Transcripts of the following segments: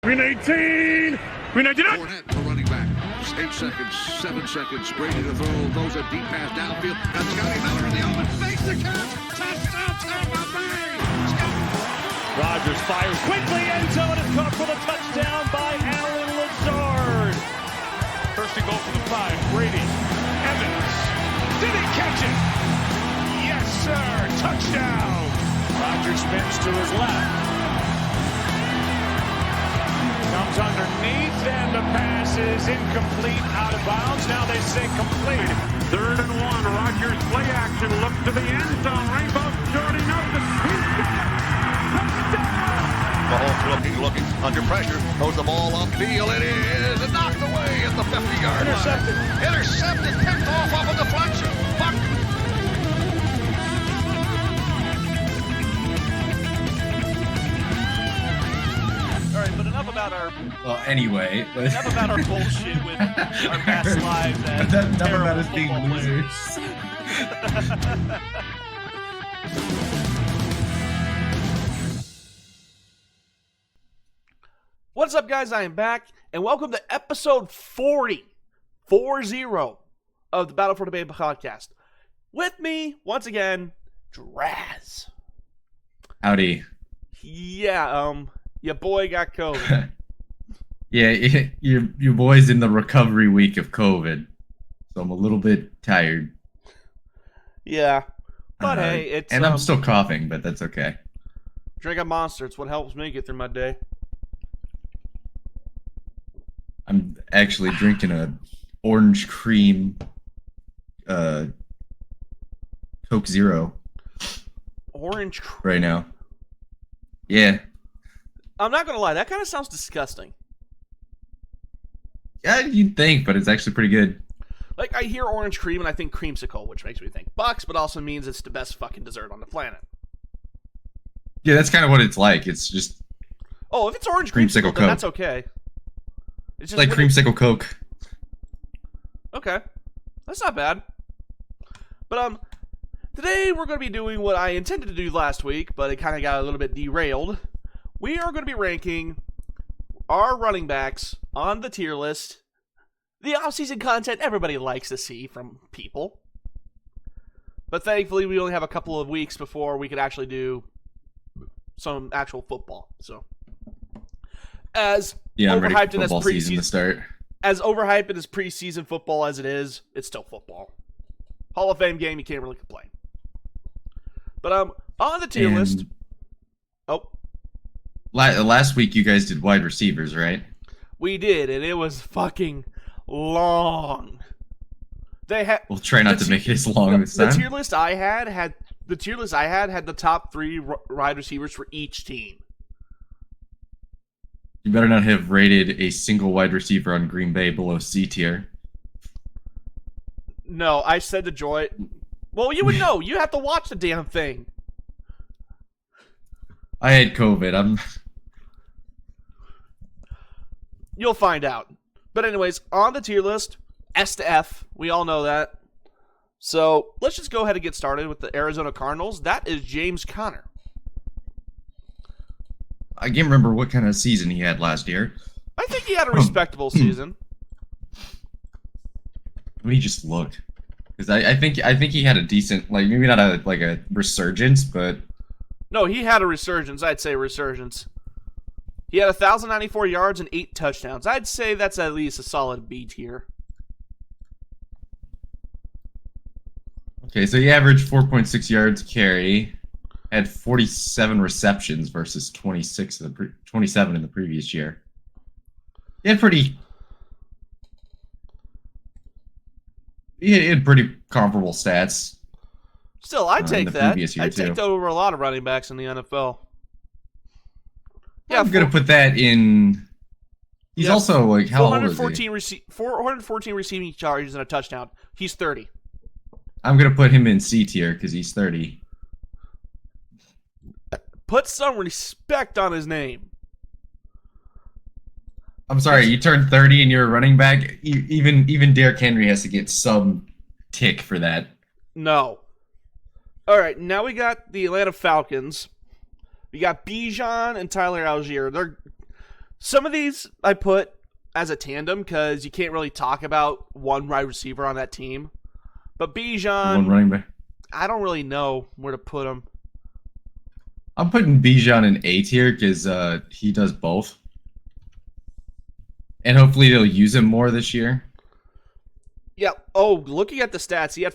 Green 18. Green 19. Fournette for running back. 8 seconds, 7 seconds. Brady to throw. Throws a deep pass downfield. And Scotty Miller in the open. Makes the catch. Touchdown, Tampa Bay. Rodgers fires quickly. End zone is caught for the touchdown by Allen Lazard. First and goal for the 5. Brady. Evans. Did he catch it? Yes, sir. Touchdown. Rodgers spins to his left. Comes underneath, and the pass is incomplete, out of bounds. Now they say complete. 3rd and 1. Rodgers play action. Look to the end zone. Rainbow Jordy Nelson. He's got it. Touchdown. Mahomes looking under pressure. Throws the ball upfield. It is knocked away at the 50-yard line. Intercepted. Picked off a deflection. All right, but enough about our enough about our bullshit with our past lives as Enough about terrible us being football losers. What's up, guys? I am back, and welcome to episode 40 of the Battle for the Bay podcast. With me, once again, Draz. Howdy. Yeah, your boy got COVID. Yeah, your boy's in the recovery week of COVID, so I'm a little bit tired. Yeah, but hey, it's and I'm still coughing, but that's okay. drink a Monster. It's what helps me get through my day. I'm actually drinking a orange cream Coke Zero Orange cream. right now. Yeah. I'm not gonna lie, that kind of sounds disgusting. Yeah, you'd think, but it's actually pretty good. Like, I hear orange cream and I think creamsicle, which makes me think Bucks, but also means it's the best fucking dessert on the planet. Yeah, that's kind of what it's like. It's just Oh, if it's orange Creamsicle creamsicle, then Coke. that's okay. It's just like when it- creamsicle Coke. Okay, that's not bad. But today we're going to be doing what I intended to do last week, but it kind of got a little bit derailed. We are going to be ranking our running backs on the tier list. The off-season content everybody likes to see from people. But thankfully, we only have a couple of weeks before we could actually do some actual football. So, as I'm ready for overhyped and as football season to preseason, start. as overhyped and as preseason football as it is, it's still football. Hall of Fame game, you can't really complain. But on the tier list. Oh, Last week you guys did wide receivers, right? we did, and it was fucking long. They had. We'll try not to make it as long this The time. tier list I had the top 3 wide receivers for each team. You better not have rated a single wide receiver on Green Bay below C tier. No, I said to Joy. Well, you would know. You have to watch the damn thing. I had COVID. You'll find out. But anyways, on the tier list, S to F. We all know that. So let's just go ahead and get started with the Arizona Cardinals. That is James Conner. I can't remember what kind of season he had last year. I think he had a respectable season. He just looked, because I think he had a decent, like, maybe not a resurgence, but No, he had a resurgence. I'd say resurgence. He had 1,094 yards and 8 touchdowns. I'd say that's at least a solid B tier. okay. So he averaged 4.6 yards a carry, had 47 receptions versus 27 in the previous year. He had pretty comparable stats. Still, I'd take the that. previous year, I'd take too. that over a lot of running backs in the NFL. Yeah, I'm gonna put that in. He's Yeah, also like, how old is he? 414 receiving charges and a touchdown. He's 30. I'm gonna put him in C tier because he's 30. Put some respect on his name. I'm sorry, you turned 30 and you're a running back. Even Derrick Henry has to get some tick for that. No. All right, now we got the Atlanta Falcons. We got Bijan and Tyler Algier. Some of these I put as a tandem because you can't really talk about one wide receiver on that team. But One Bijan, running back. I don't really know where to put him. I'm putting Bijan in A tier because he does both. And hopefully they'll use him more this year. Yeah. Oh, looking at the stats, he had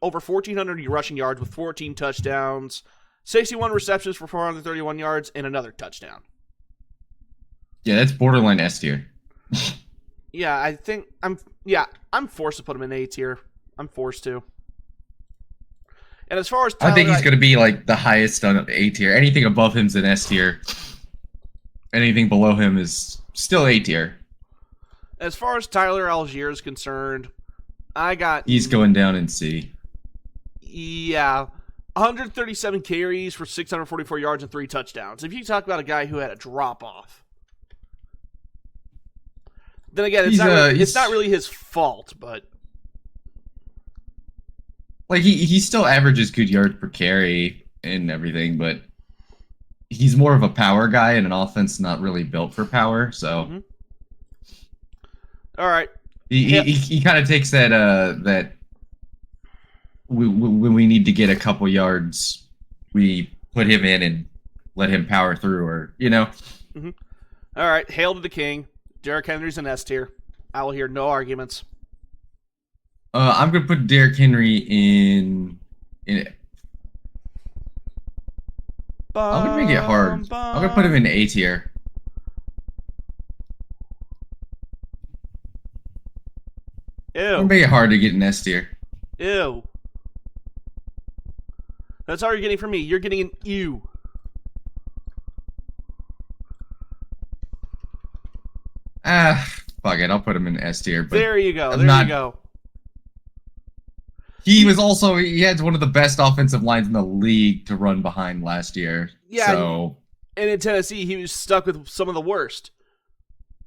over 1,400 rushing yards with 14 touchdowns, 61 receptions for 431 yards, and another touchdown. Yeah, that's borderline S tier. Yeah, I think I'm forced to put him in A tier. I'm forced to. And as far as Tyler, I think he's going to be like the highest on A tier. Anything above him's an S tier. Anything below him is still A tier. As far as Tyler Algier is concerned, He's going down in C. Yeah, 137 carries for 644 yards and 3 touchdowns. If you talk about a guy who had a drop off, then again, it's not really his fault, but like he still averages good yards per carry and everything, but he's more of a power guy in an offense not really built for power. So, All right, he kind of takes that when we need to get a couple yards, we put him in and let him power through, or All right, hail to the king. Derrick Henry's an S tier. I will hear no arguments. I'm gonna put Derrick Henry in. I'm gonna make it hard. I'm gonna put him in A tier. I'm gonna Ew. make it hard to get an S tier. Ew. That's all you're getting from me. You're getting an ew. Fuck it. I'll put him in S tier. But There you go. I'm There not- you go. He had one of the best offensive lines in the league to run behind last year. Yeah, So And in Tennessee, he was stuck with some of the worst.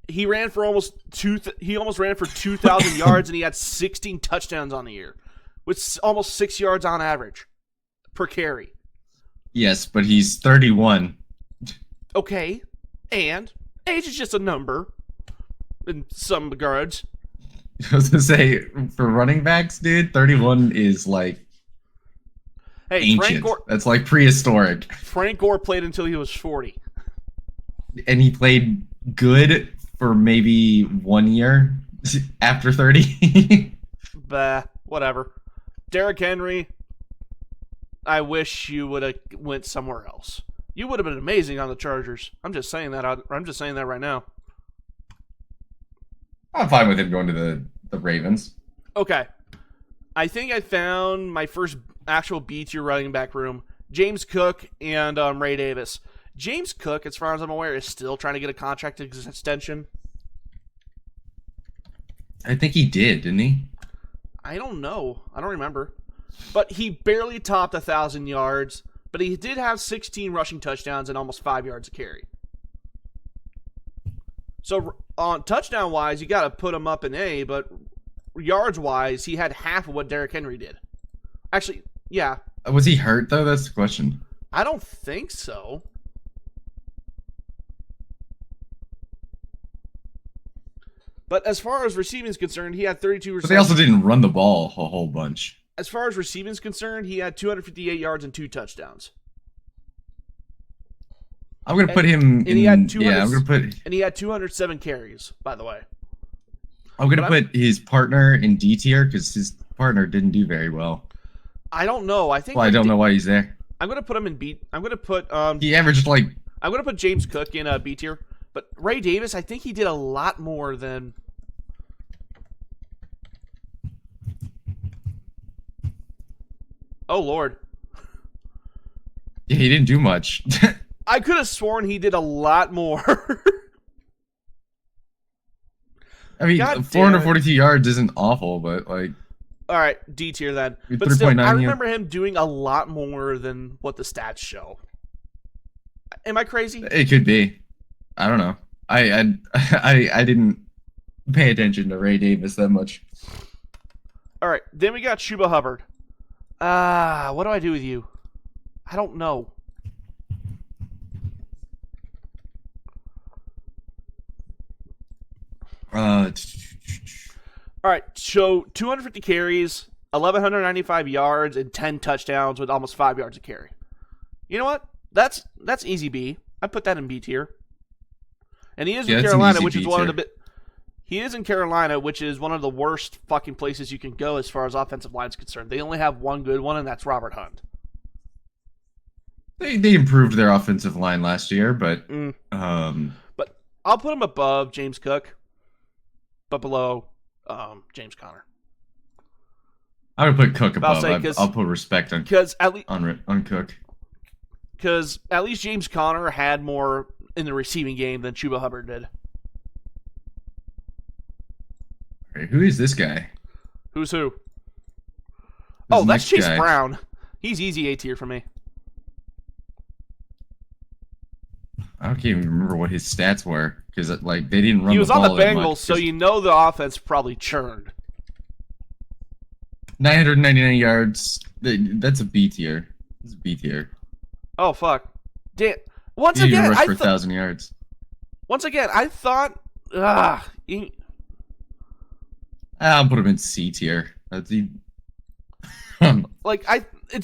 He ran for almost 2,000 yards, and he had 16 touchdowns on the year, with almost 6 yards on average per carry. yes, but he's 31. Okay, and age is just a number in some regards. I was gonna say for running backs, dude, 31 is like Hey, ancient. That's like prehistoric. Frank Gore played until he was 40. And he played good for maybe 1 year after 30. Bah, whatever. Derrick Henry, I wish you would have went somewhere else. You would have been amazing on the Chargers. I'm just saying that. I'm just saying that right now. I'm fine with him going to the Ravens. Okay. I think I found my first actual B tier running back room. James Cook and Ray Davis. James Cook, as far as I'm aware, is still trying to get a contract extension. I think he did, didn't he? I don't know. I don't remember. But he barely topped 1,000 yards. But he did have 16 rushing touchdowns and almost 5 yards a carry. So on touchdown-wise, you got to put him up in A, but yards-wise, he had half of what Derrick Henry did. Actually, yeah. Was he hurt, though? That's the question. I don't think so. But as far as receiving is concerned, he had 32 But receptions. they also didn't run the ball a whole bunch. As far as receiving is concerned, he had 258 yards and 2 touchdowns. I'm gonna put him. And he had 200, I'm gonna put. And he had 207 carries, by the way. I'm gonna put his partner in D tier because his partner didn't do very well. I don't know. I think. Well, I don't know why he's there. I'm gonna put him in B. I'm gonna put He averaged like. I'm gonna put James Cook in B tier, but Ray Davis, I think he did a lot more than. Oh Lord. Yeah, he didn't do much. I could have sworn he did a lot more. I mean, God damn it. 442 yards isn't awful, but like. All right, D tier then. With But still, 3.9, I yeah. remember him doing a lot more than what the stats show. Am I crazy? It could be. I don't know. I didn't pay attention to Ray Davis that much. All right, then we got Chuba Hubbard. What do I do with you? I don't know. All right, so 250 carries, 1,195 yards, and 10 touchdowns with almost 5 yards a carry. You know what? That's easy B. I put that in B tier. And he is in Carolina, which is one of the He is in Carolina, which is one of the worst fucking places you can go as far as offensive line is concerned. They only have one good one, and that's Robert Hunt. They improved their offensive line last year, but But I'll put him above James Cook, but below James Conner. I would put Cook above. Say, I'll put respect on Cook. Because at least James Conner had more in the receiving game than Chuba Hubbard did. Right, who is this guy? Who's who? This that's Chase guy. Brown. He's easy A tier for me. I can't even remember what his stats were because they didn't run. He was the on the ball that Bengals, much, so you know the offense probably churned. 999 yards. That's a B tier. That's a B tier. Oh fuck! Damn. Once He again, rushed for 1,000 yards. Once again, I thought. I'll put him in C tier. It's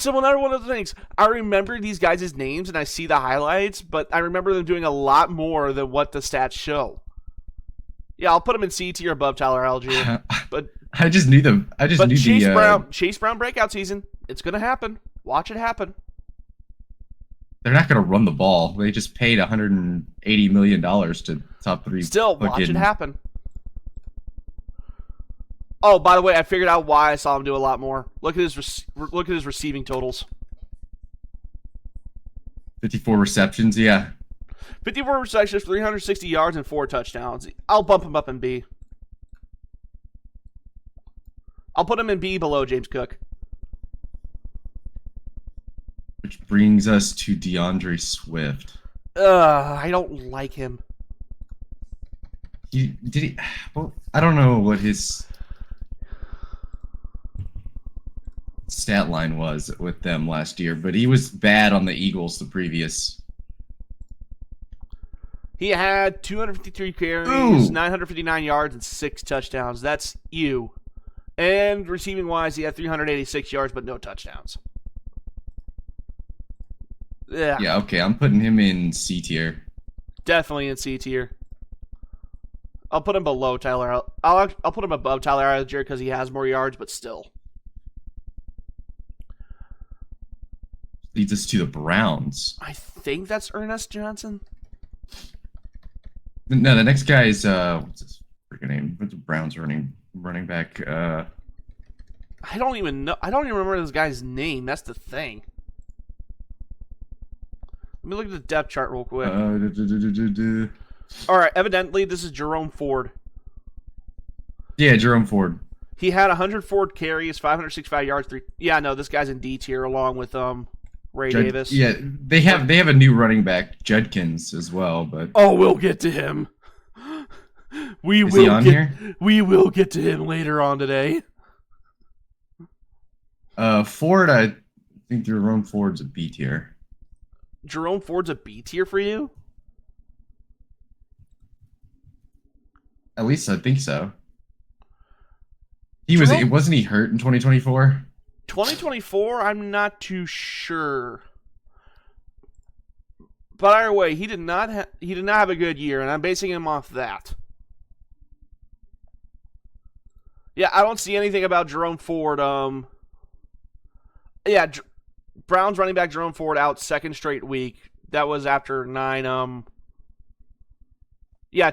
another one of the things. I remember these guys' names and I see the highlights, but I remember them doing a lot more than what the stats show. Yeah, I'll put him in C tier above Tyler Algier. But I just knew them. Chase Brown breakout season. It's gonna happen. Watch it happen. They're not gonna run the ball. They just paid $180 million to top three. Still, watch it happen. Oh, by the way, I figured out why I saw him do a lot more. Look at his receiving totals. 54 receptions, yeah. 54 receptions, 360 yards, and 4 touchdowns. I'll bump him up in B. I'll put him in B below James Cook. Which brings us to DeAndre Swift. I don't like him. Well, I don't know what his stat line was with them last year, but he was bad on the Eagles the previous. He had 253 carries, 959 yards, and 6 touchdowns. That's you. And receiving-wise, he had 386 yards, but no touchdowns. Yeah. Yeah, okay, I'm putting him in C tier. Definitely in C tier. I'll put him below Tyler. I'll put him above Tyler Algier because he has more yards, but still. Leads us to the Browns. I think that's Ernest Johnson. No, the next guy is what's his freaking name? What's the Browns running back? I don't even know. I don't even remember this guy's name. That's the thing. Let me look at the depth chart real quick. All right. Evidently, this is Jerome Ford. Yeah, Jerome Ford. He had 104 carries, 565 yards. Yeah, no, this guy's in D tier along with Ray Davis. Yeah, they have a new running back, Judkins, as well. But we'll get to him. We will get to him later on today. Ford, I think Jerome Ford's a B tier. Jerome Ford's a B tier for you? At least I think so. Wasn't he hurt in 2024? 2024, I'm not too sure. But either way, he did not have a good year, and I'm basing him off that. Yeah, I don't see anything about Jerome Ford. Browns running back Jerome Ford out second straight week. That was after 9.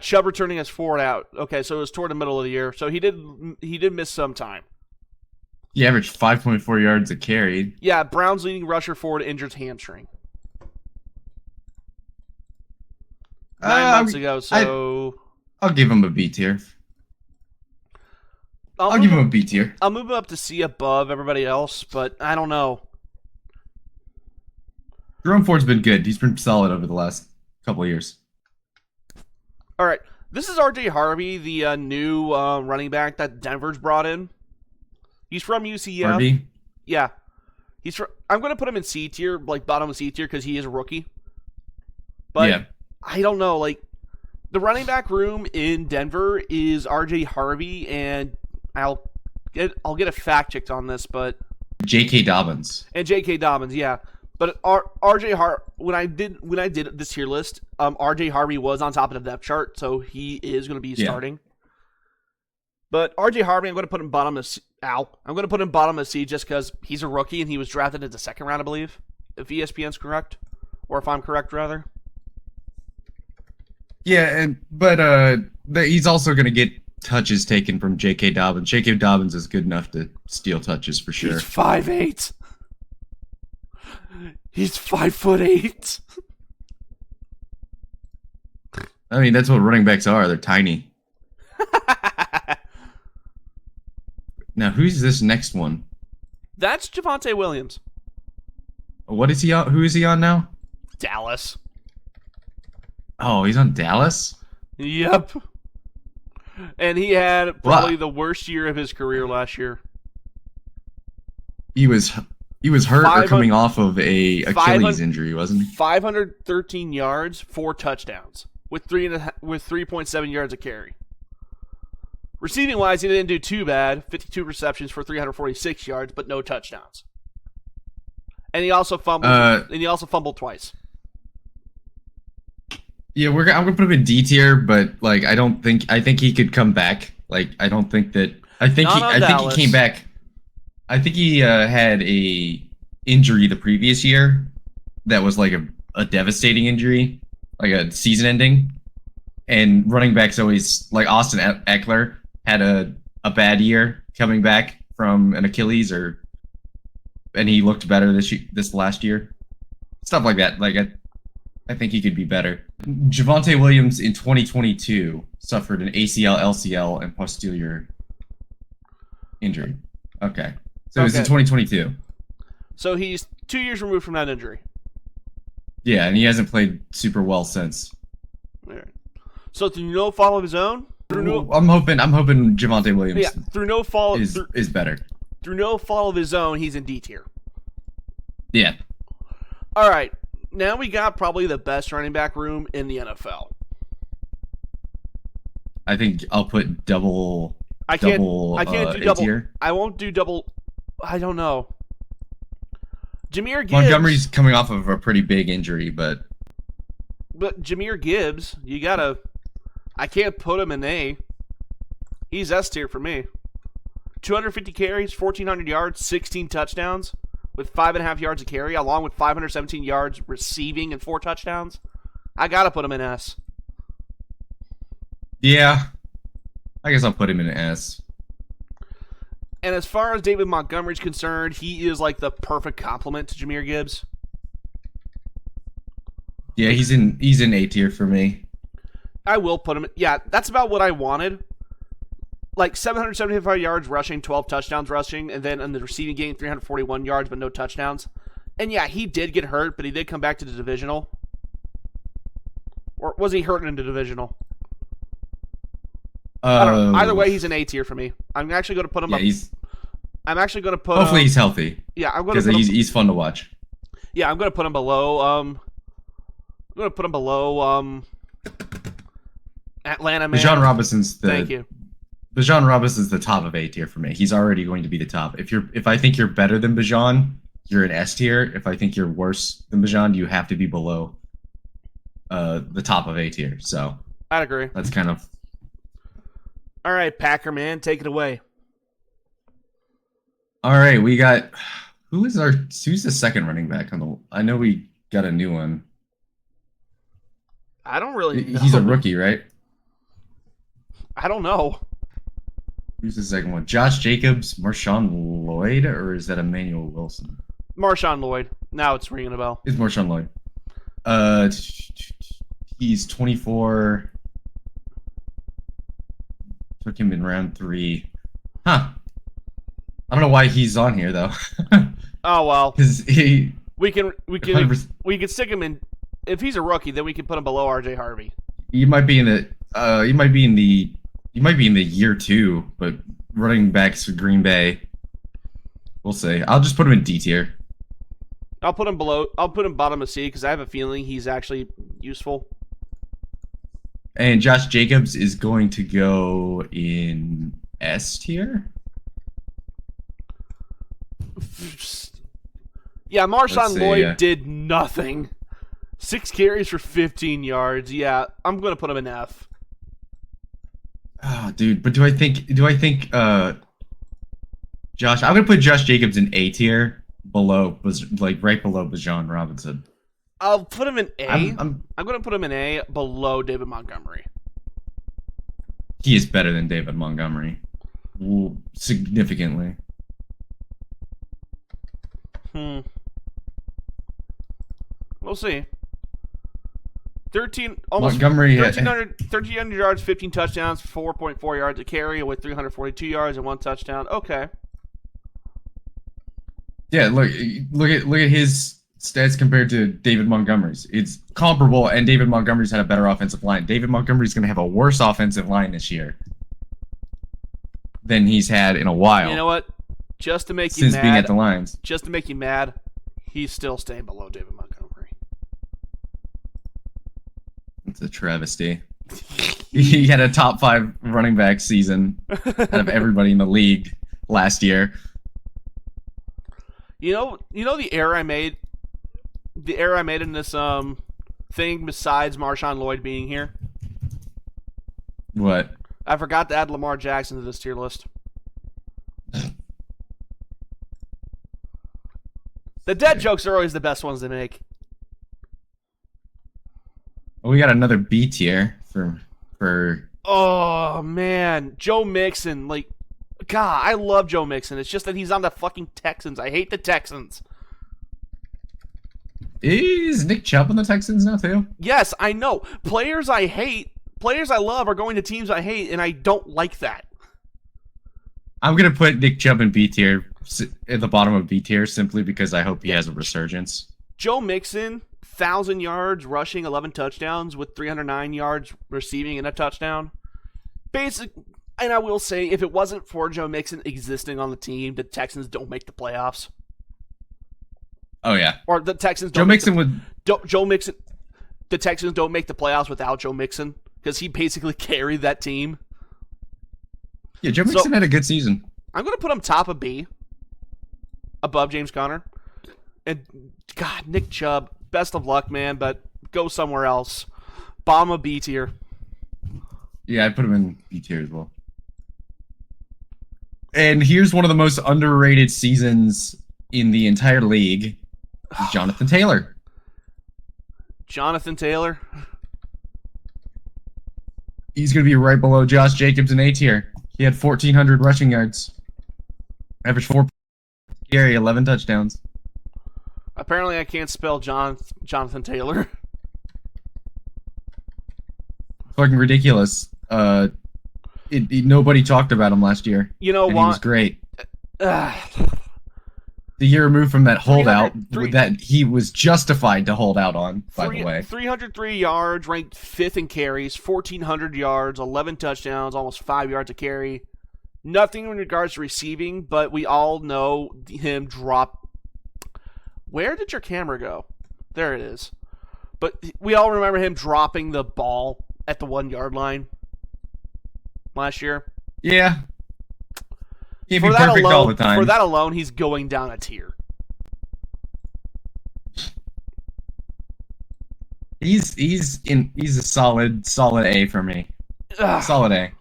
Chubb returning as Ford out. Okay, so it was toward the middle of the year. So he did miss some time. He averaged 5.4 yards a carry. Yeah, Browns leading rusher Ford injured hamstring. 9 months ago, so... I'll give him a B tier. I'll give him a B tier. I'll move him up to C above everybody else, but I don't know. Jerome Ford's been good. He's been solid over the last couple of years. All right. This is R.J. Harvey, the new running back that Denver's brought in. He's from UCF. Harvey? Yeah. I'm going to put him in C tier, like bottom of C tier, because he is a rookie. But I don't know. Like, The running back room in Denver is R.J. Harvey, and I'll get a fact checked on this, but J.K. Dobbins. And J.K. Dobbins, yeah. But when I did this tier list, R.J. Harvey was on top of the depth chart, so he is going to be starting. But R.J. Harvey, I'm going to put him bottom of C. I'm going to put him bottom of C just because he's a rookie and he was drafted in the second round, I believe, if ESPN's correct, or if I'm correct, rather. Yeah, but he's also going to get touches taken from J.K. Dobbins. J.K. Dobbins is good enough to steal touches for sure. He's 5'8". He's 5'8". I mean, that's what running backs are. They're tiny. Now, who's this next one? That's Javonte Williams. What is he on? Who is he on now? Dallas. Oh, he's on Dallas? Yep. And he had probably the worst year of his career last year. He was hurt or coming off of a Achilles injury, wasn't he? 513 yards, 4 touchdowns with 3.7 yards a carry. Receiving wise, he didn't do too bad. 52 receptions for 346 yards, but no touchdowns. And he also fumbled. Twice. Yeah, I'm gonna put him in D tier, but like I think he could come back. Like I think he came back. I think he had a injury the previous year that was like a devastating injury, like a season ending. And running backs always, like Austin Eckler had a bad year coming back from an Achilles, and he looked better this last year. Stuff like that. Like I think he could be better. Javonte Williams in 2022 suffered an ACL, LCL, and posterior injury. Okay. So it was in 2022. So he's 2 years removed from that injury. Yeah, and he hasn't played super well since. All right. So through no fault of his own, I'm hoping Javonte Williams through no fault is better. Through no fault of his own, he's in D tier. Yeah. All right. Now we got probably the best running back room in the NFL. I think I'll put double. I can't do double. tier. I won't do double. I don't know. Jahmyr Gibbs. Montgomery's coming off of a pretty big injury, but Jahmyr Gibbs, I can't put him in A. He's S tier for me. 250 carries, 1,400 yards, 16 touchdowns with 5.5 yards a carry, along with 517 yards receiving and 4 touchdowns. I gotta put him in S. Yeah, I guess I'll put him in S. And as far as David Montgomery's concerned, he is like the perfect complement to Jahmyr Gibbs. Yeah, he's in A tier for me. I will put him. Yeah, that's about what I wanted. Like 775 yards rushing, 12 touchdowns rushing, and then in the receiving game, 341 yards, but no touchdowns. And yeah, he did get hurt, but he did come back to the divisional. Or was he hurt in the divisional? I don't know. Either way, he's an A tier for me. I'm actually going to put him up. I'm actually going to put. Hopefully, he's healthy. Yeah, I'm going to. Because he's fun to watch. Yeah, I'm going to put him below. I'm going to put him below. Atlanta man. Bijan Robinson's Thank you. Bijan Robinson's the top of A tier for me. He's already going to be the top. If I think you're better than Bijan, you're an S tier. If I think you're worse than Bijan, you have to be below the top of A tier. So I'd agree. That's kind of. All right, Packer man, take it away. All right, we got who's the second running back on the? I know we got a new one. I don't really know. He's a rookie, right? I don't know. Who's the second one? Josh Jacobs, Marshawn Lloyd, or is that Emmanuel Wilson? Marshawn Lloyd. Now it's ringing a bell. It's Marshawn Lloyd. He's 24. Took him in round 3. Huh. I don't know why he's on here though. Oh well. Because we can stick him in. If he's a rookie, then we can put him below R.J. Harvey. You might be in the year 2, but running backs for Green Bay. We'll see. I'll just put him in D tier. I'll put him bottom of C because I have a feeling he's actually useful. And Josh Jacobs is going to go in S tier. Yeah, Marshawn see, Lloyd did nothing. 6 carries for 15 yards. Yeah, I'm going to put him in F. Oh, dude, but do I think Josh, I'm going to put Josh Jacobs in A tier right below Bijan Robinson. I'll put him in A. I'm going to put him in A below David Montgomery. He is better than David Montgomery. Significantly. We'll see. 1,300 yards, 15 touchdowns, 4.4 yards a carry with 342 yards and 1 touchdown. Okay. Yeah, look at his stats compared to David Montgomery's. It's comparable, and David Montgomery's had a better offensive line. David Montgomery's going to have a worse offensive line this year than he's had in a while. You know what? Just to make you since mad, being at the Lions. Just to make you mad, he's still staying below David Montgomery. It's a travesty. He had a top 5 running back season out of everybody in the league last year. You know the error I made in this thing besides Marshawn Lloyd being here? What? I forgot to add Lamar Jackson to this tier list. The dead jokes are always the best ones to make. Well, we got another B tier for Oh man, Joe Mixon, God, I love Joe Mixon. It's just that he's on the fucking Texans. I hate the Texans. Is Nick Chubb on the Texans now too? Yes, I know. Players I love are going to teams I hate, and I don't like that. I'm gonna put Nick Chubb in B tier at the bottom of B tier simply because I hope he has a resurgence. Joe Mixon, 1,000 yards rushing, 11 touchdowns with 309 yards receiving and a touchdown. And I will say, if it wasn't for Joe Mixon existing on the team, the Texans don't make the playoffs. Oh yeah, or the Texans. Joe Mixon Joe Mixon. The Texans don't make the playoffs without Joe Mixon because he basically carried that team. Yeah, Joe Mixon had a good season. I'm going to put him top of B, above James Conner. And, God, Nick Chubb, best of luck, man, but go somewhere else. Bottom of B tier. Yeah, I put him in B tier as well. And here's one of the most underrated seasons in the entire league. Jonathan Taylor. Jonathan Taylor? He's going to be right below Josh Jacobs in A tier. He had 1,400 rushing yards. Average 4 carry, 11 touchdowns. Apparently I can't spell Jonathan Taylor. Fucking ridiculous. Nobody talked about him last year. You know what? He was great. The year removed from that holdout that he was justified to hold out on, by the way. 303 yards, ranked 5th in carries, 1,400 yards, 11 touchdowns, almost 5 yards a carry. Nothing in regards to receiving, but we all know him drop. Where did your camera go? There it is. But we all remember him dropping the ball at the 1-yard line last year. Yeah. He'd be perfect all the time. For that alone, he's going down a tier. He's a solid A for me. Solid A.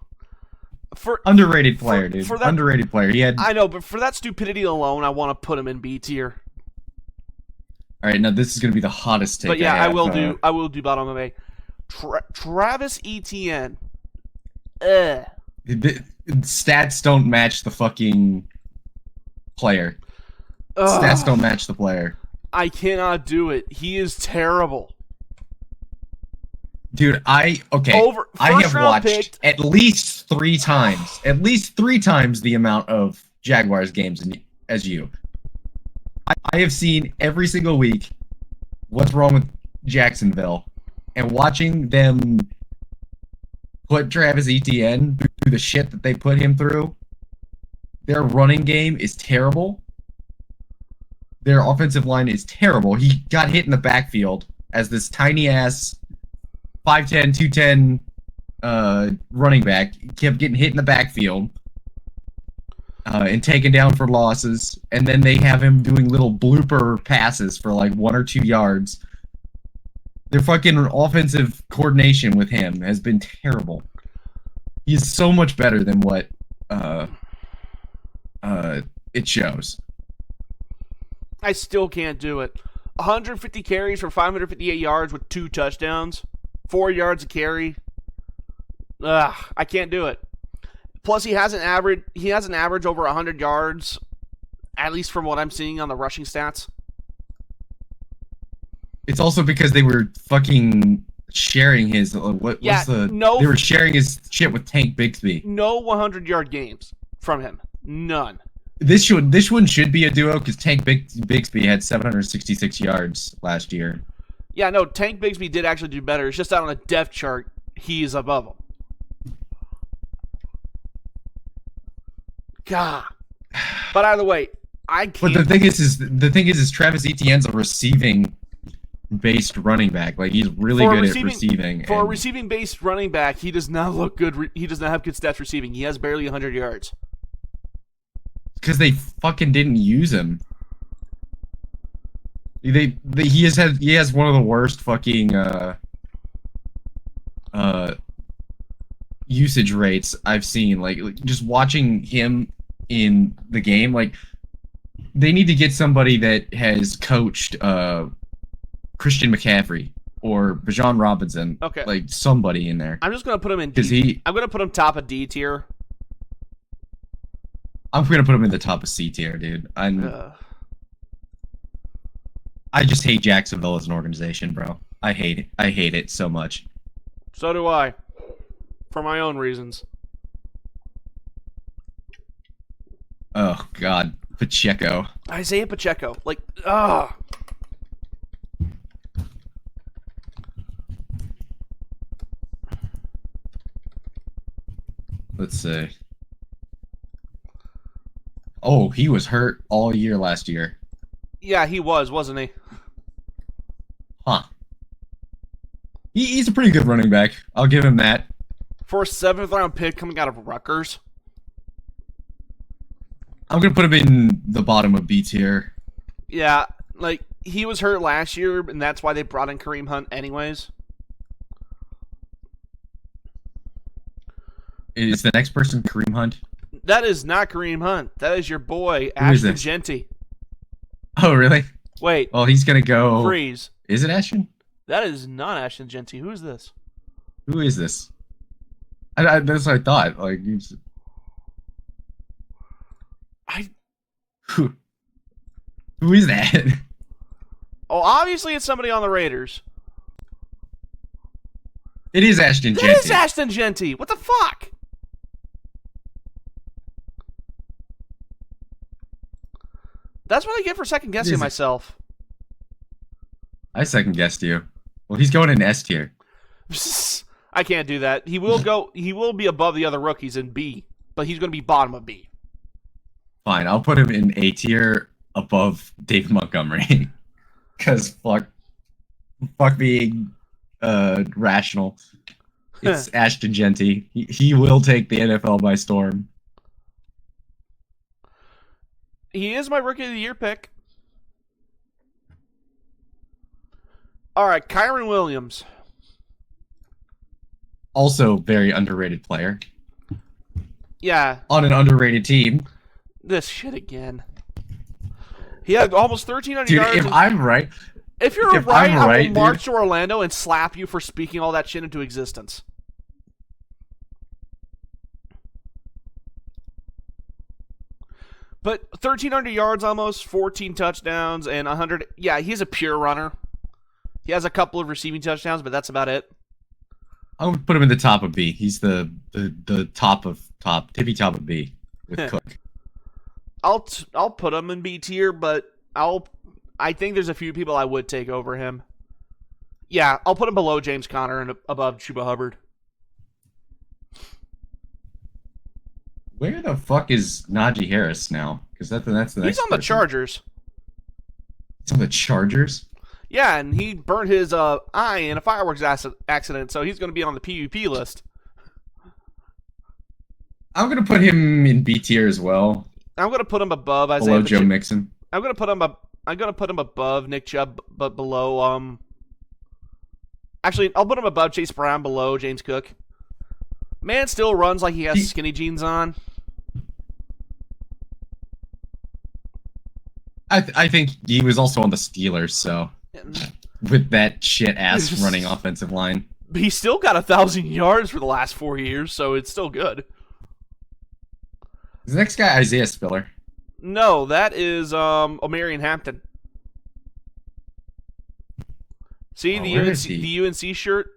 Underrated player, dude. Underrated player. I know, but for that stupidity alone, I want to put him in B tier. All right, now this is going to be the hottest take. But yeah, I will do bottom of A. Travis Etienne. The stats don't match the fucking player. Stats don't match the player. I cannot do it. He is terrible. Dude, I have watched at least 3 times the amount of Jaguars games as you. I have seen every single week what's wrong with Jacksonville, and watching them put Travis Etienne through the shit that they put him through. Their running game is terrible. Their offensive line is terrible. He got hit in the backfield as this tiny ass 5'10", 210 running back. He kept getting hit in the backfield and taken down for losses. And then they have him doing little blooper passes for like 1 or 2 yards. Their fucking offensive coordination with him has been terrible. He's so much better than what it shows. I still can't do it. 150 carries for 558 yards with 2 touchdowns, 4 yards a carry. Ugh, I can't do it. Plus, he has an average over 100 yards, at least from what I'm seeing on the rushing stats. It's also because they were fucking sharing his they were sharing his shit with Tank Bigsby. No 100-yard games from him. None. This one should be a duo because Tank Bigsby had 766 yards last year. Yeah, no, Tank Bigsby did actually do better. It's just that on a depth chart, he's above him. God. But either way, I can't. But the thing is Travis Etienne's a receiving-based running back. Like he's really good at receiving. For a receiving-based running back, he does not look good. He does not have good stats receiving. He has barely 100 yards. Because they fucking didn't use him. He has one of the worst fucking usage rates I've seen. Like just watching him in the game, like they need to get somebody that has coached Christian McCaffrey or Bijan Robinson. Okay, like somebody in there. I'm just gonna put him in D. I'm gonna put him top of D tier. I'm gonna put him in the top of C tier, dude. I just hate Jacksonville as an organization, bro. I hate it so much. So do I. For my own reasons. Oh God, Pacheco. Isaiah Pacheco, like, ugh. Let's see. Oh, he was hurt all year last year. Yeah, he was, wasn't he? Huh. He's a pretty good running back. I'll give him that. For a 7th round pick coming out of Rutgers. I'm going to put him in the bottom of B tier. Yeah, like, he was hurt last year, and that's why they brought in Kareem Hunt anyways. Is the next person Kareem Hunt? That is not Kareem Hunt. That is your boy, Ashton Genty. Oh, really? Wait. Well, he's going to go... Freeze. Is it Ashton? That is not Ashton Genty. Who is this? Who is this? That's what I thought. Like, Who is that? Oh, obviously it's somebody on the Raiders. It is Ashton Genty. That is Ashton Genty. What the fuck? That's what I get for second guessing myself. I second guessed you. Well, he's going in S tier. I can't do that. He will be above the other rookies in B, but he's going to be bottom of B. Fine, I'll put him in A tier above David Montgomery. Because fuck being rational. It's Ashton Genty. He will take the NFL by storm. He is my Rookie of the Year pick. All right, Kyron Williams. Also very underrated player. Yeah. On an underrated team. This shit again. He had almost 1,300 Dude, yards. if I'm right... If you're right, I will march to Orlando and slap you for speaking all that shit into existence. But 1,300 yards almost, 14 touchdowns, and 100... Yeah, he's a pure runner. He has a couple of receiving touchdowns, but that's about it. I would put him in the top of B. He's the tippy top of B with Cook. I'll put him in B tier, but I think there's a few people I would take over him. Yeah, I'll put him below James Conner and above Chuba Hubbard. Where the fuck is Najee Harris now? Because that's the next. He's on the Chargers. He's on the Chargers. Yeah, and he burned his eye in a fireworks accident, so he's going to be on the PUP list I'm gonna put him in B tier as well, I'm gonna put him above below Joe Mixon. I'm gonna put him above Nick Chubb, but below Actually, I'll put him above Chase Brown, below James Cook. Man still runs like he has skinny jeans on. I think he was also on the Steelers, so with that shit ass running offensive line. He still got 1,000 yards for the last 4 years, so it's still good. Is the next guy Isaiah Spiller? No, that is Omarion Hampton. See the UNC shirt?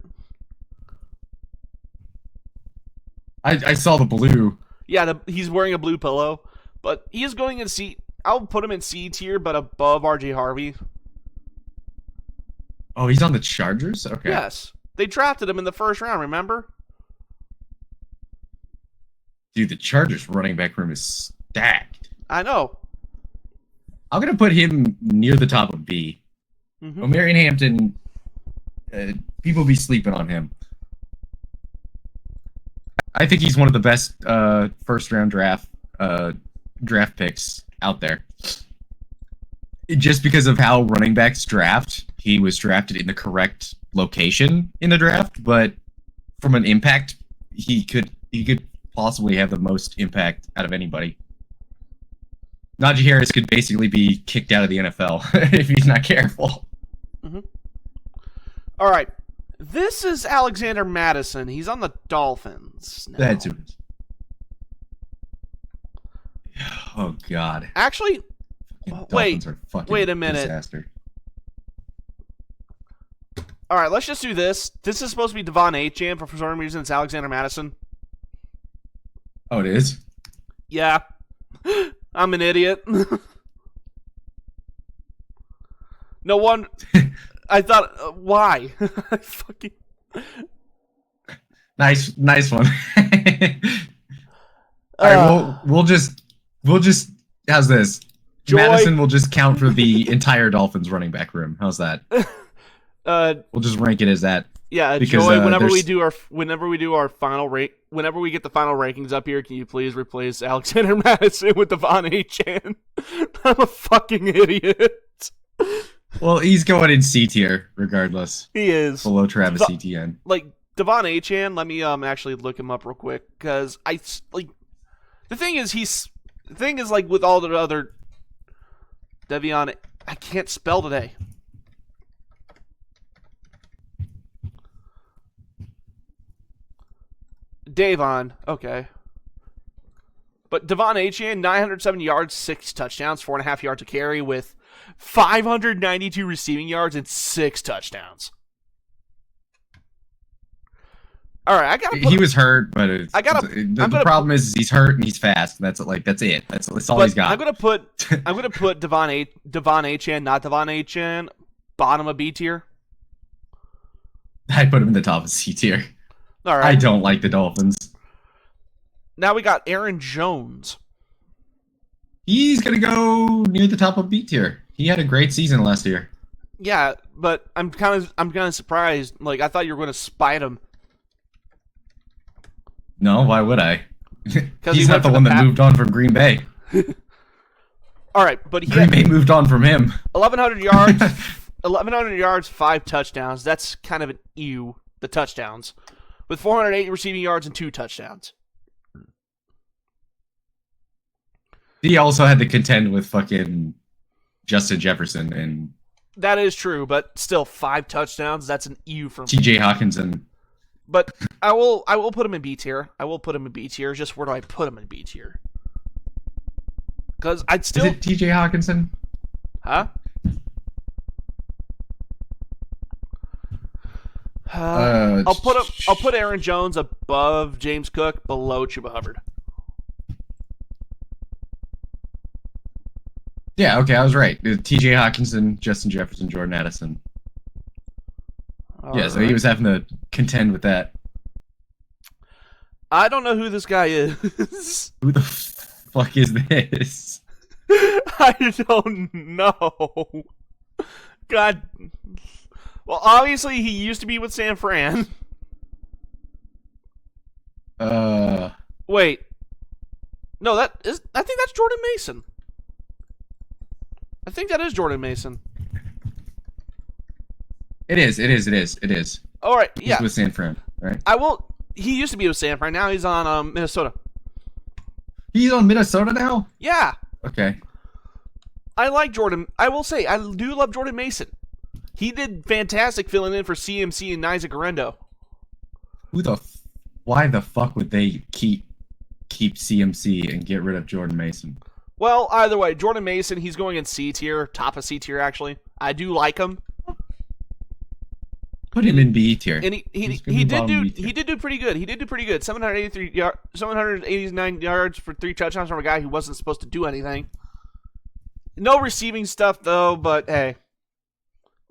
I saw the blue. Yeah, he's wearing a blue pillow, but he is going in C. I'll put him in C tier, but above RJ Harvey. Oh, he's on the Chargers? Okay. Yes. They drafted him in the first round, remember? Dude, the Chargers running back room is stacked. I know. I'm going to put him near the top of B. Mm-hmm. Omarion Hampton, people be sleeping on him. I think he's one of the best first-round draft picks out there. Just because of how running backs draft, he was drafted in the correct location in the draft, but from an impact, he could possibly have the most impact out of anybody. Najee Harris could basically be kicked out of the NFL if he's not careful. Mm-hmm. All right. This is Alexander Madison. He's on the Dolphins now. That's it. Oh, God. Actually, wait a minute. Disaster. All right, let's just do this. This is supposed to be Devon Achane, but for some reason it's Alexander Madison. Oh, it is? Yeah. I'm an idiot. No one. I thought, why? Fucking. Nice one. All right, we'll just. How's this? Joy. Madison will just count for the entire Dolphins running back room. How's that? We'll just rank it as that. Yeah, because, Joy. Whenever we do our final whenever we get the final rankings up here, can you please replace Alexander Madison with Devon Achane? I'm a fucking idiot. Well, he's going in C tier regardless. He is below Travis Etienne. Like Devon Achane. Let me actually look him up real quick because the thing is like with all the other Devion, I can't spell today. Davon, okay. But Devon Achane, 907 yards, 6 touchdowns, 4.5 yards a carry with 592 receiving yards and 6 touchdowns. All right, I gotta. He was hurt, but the problem is he's hurt and he's fast. That's it. That's all he's got. I'm gonna put Devon Achane, not Devon Achane, bottom of B tier. I put him in the top of C tier. All right. I don't like the Dolphins. Now we got Aaron Jones. He's gonna go near the top of B tier. He had a great season last year. Yeah, but I'm kind of surprised. Like I thought you were going to spite him. No, why would I? He's not the one that moved on from Green Bay. All right, but Green Bay moved on from him. 1,100 yards, 1,100 yards, 5 touchdowns. That's kind of an ew. The touchdowns, with 408 receiving yards and 2 touchdowns. He also had to contend with fucking Justin Jefferson and. That is true, but still 5 touchdowns. That's an ew from T.J. Hawkinson. But I will put him in B tier. I will put him in B tier. Just where do I put him in B tier? Because I'd still. Is it T.J. Hawkinson? Huh? I'll put Aaron Jones above James Cook, below Chuba Hubbard. Yeah, okay, I was right. T.J. Hawkinson, Justin Jefferson, Jordan Addison. So he was having to contend with that. I don't know who this guy is. Who the fuck is this? I don't know. God. Well, obviously he used to be with San Fran. Wait. No, I think that's Jordan Mason. I think that is Jordan Mason. It is. All right, yeah. He's with San Fran, right? He used to be with San Fran. Now he's on Minnesota. He's on Minnesota now? Yeah. Okay. I like Jordan. I will say, I do love Jordan Mason. He did fantastic filling in for CMC and Isaac Arendo. Why the fuck would they keep CMC and get rid of Jordan Mason? Well, either way, Jordan Mason, he's going in C tier, top of C tier actually. I do like him. Put him in B tier. And he did do pretty good. He did do pretty good. 789 yards for 3 touchdowns from a guy who wasn't supposed to do anything. No receiving stuff though, but hey.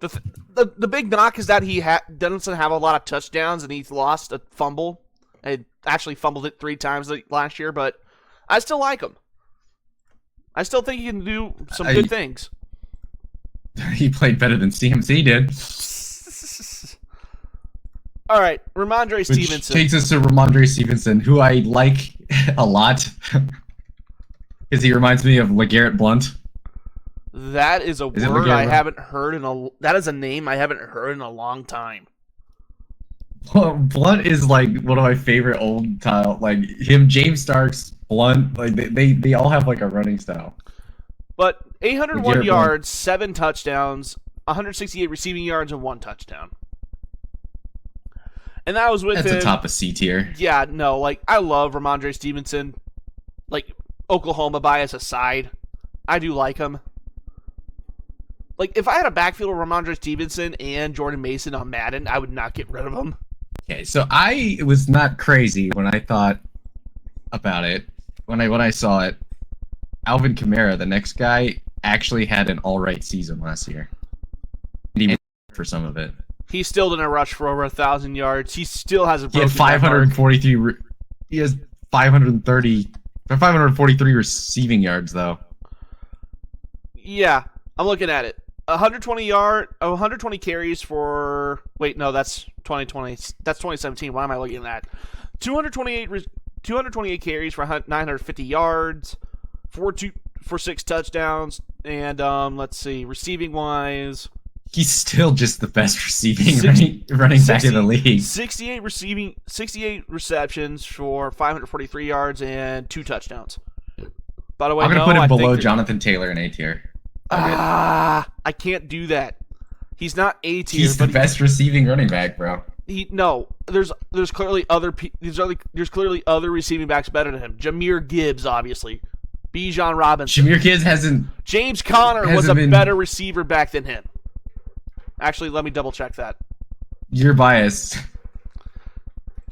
The big knock is that he doesn't have a lot of touchdowns, and he's lost a fumble. I actually fumbled it 3 times last year, but I still like him. I still think he can do some good things. He played better than CMC did. All right, Ramondre Stevenson. Takes us to Ramondre Stevenson, who I like a lot because he reminds me of LeGarrette Blount. That is a word I haven't heard that is a name I haven't heard in a long time. Well, Blount is like one of my favorite old style, like him, James Starks, Blount, like they all have like a running style. But 801 yards, 7 touchdowns, 168 receiving yards, and 1 touchdown. And that was with him. That's the top of C tier. Yeah, no, like I love Ramondre Stevenson. Like Oklahoma bias aside, I do like him. Like, if I had a backfield of Ramondre Stevenson and Jordan Mason on Madden, I would not get rid of him. Okay, so I was not crazy when I thought about it. When I saw it, Alvin Kamara, the next guy, actually had an all-right season last year. He for some of it. He still didn't rush for over 1,000 yards. He still has a broken. He had 543. He has 543 receiving yards though. Yeah, I'm looking at it. 120 carries for. Wait, no, that's 2020. That's 2017. Why am I looking at that? 228 carries for 950 yards, for 6 touchdowns, and let's see, receiving wise, he's still just the best receiving running back in the league. 68 receptions for 543 yards and 2 touchdowns. By the way, I'm gonna put him below Jonathan Taylor in A tier. I can't do that. He's not A tier. He's the best receiving running back, bro. There's clearly other receiving backs better than him. Jahmyr Gibbs, obviously. Bijan Robinson. Jahmyr Gibbs hasn't. James Conner was a better receiver back than him. Actually, let me double check that. You're biased.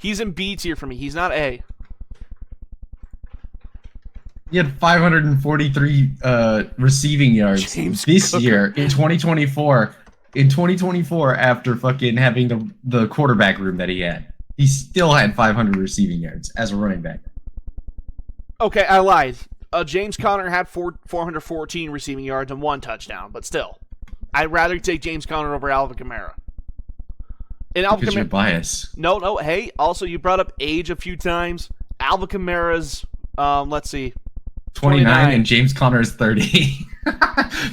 He's in B tier for me. He's not A. He had 543 receiving yards this year in 2024. In 2024, after fucking having the quarterback room that he had, he still had 500 receiving yards as a running back. Okay, I lied. James Conner had 414 receiving yards and 1 touchdown, but still, I'd rather take James Conner over Alvin Kamara. And Because you're biased. No. Hey, also you brought up age a few times. Alvin Kamara's, let's see. 29 and James Conner's 30.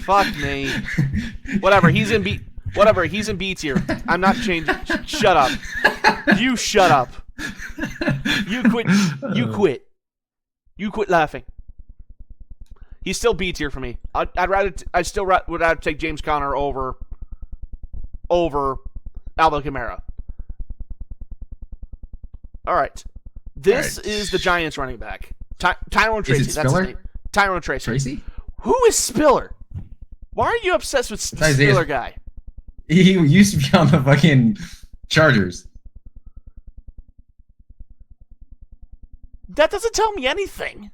Fuck me. Whatever, he's in B tier. I'm not changing. Shut up. You shut up. You quit. You quit laughing. He's still B tier for me. I'd still would rather take James Conner over Alvin Kamara. All right. This is the Giants running back. Tyrone Tracy. Is it Spiller? That's his name. Tyrone Tracy. Tracy? Who is Spiller? Why are you obsessed with the Spiller guy? He used to be on the fucking Chargers. That doesn't tell me anything.